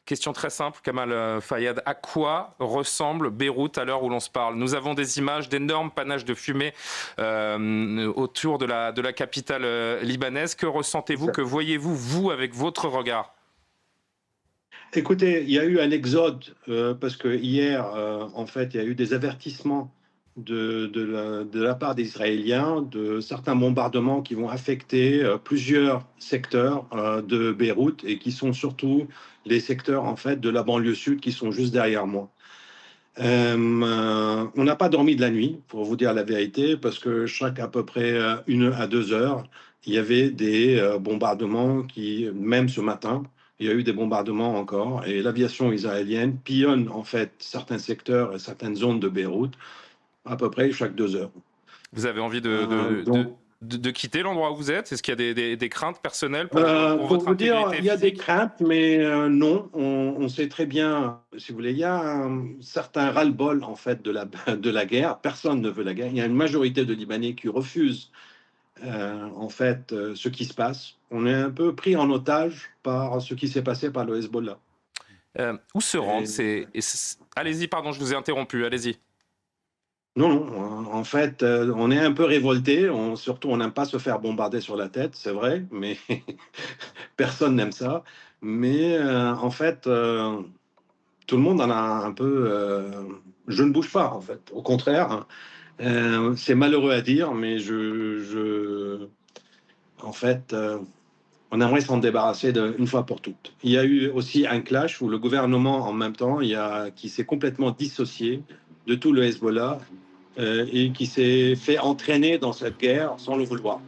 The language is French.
Question très simple, Kamal Fayad. À quoi ressemble Beyrouth à l'heure où l'on se parle? Nous avons des images d'énormes panaches de fumée autour de la capitale libanaise. Que ressentez-vous? Que voyez-vous, vous, avec votre regard? Écoutez, il y a eu un exode parce que hier, en fait, il y a eu des avertissements de la part des Israéliens de certains bombardements qui vont affecter plusieurs secteurs de Beyrouth et qui sont surtout les secteurs en fait de la banlieue sud qui sont juste derrière moi. On n'a pas dormi de la nuit, pour vous dire la vérité, parce que chaque à peu près 1 à 2 heures, il y avait des bombardements qui, même ce matin, il y a eu des bombardements encore, et l'aviation israélienne pillonne en fait certains secteurs et certaines zones de Beyrouth à peu près chaque 2 heures. Vous avez envie Donc, de quitter l'endroit où vous êtes? Est-ce qu'il y a des craintes personnelles pour pour votre vous dire, intégrité il y a des physique? craintes, mais non, on sait très bien, si vous voulez, il y a un certain ras-le-bol en fait de la guerre. Personne ne veut la guerre. Il y a une majorité de Libanais qui refusent en fait ce qui se passe. On est un peu pris en otage par ce qui s'est passé par le Hezbollah. Où se rendent Et ces... Allez-y, pardon, je vous ai interrompu, allez-y. non, non, en fait, on est un peu révolté. Surtout, on n'aime pas se faire bombarder sur la tête, c'est vrai, mais personne n'aime ça. Mais en fait, tout le monde en a un peu. Je ne bouge pas, en fait. Au contraire, c'est malheureux à dire, mais en fait, on aimerait s'en débarrasser une fois pour toutes. Il y a eu aussi un clash où le gouvernement, en même temps, qui s'est complètement dissocié de tout le Hezbollah et qui s'est fait entraîner dans cette guerre sans le vouloir.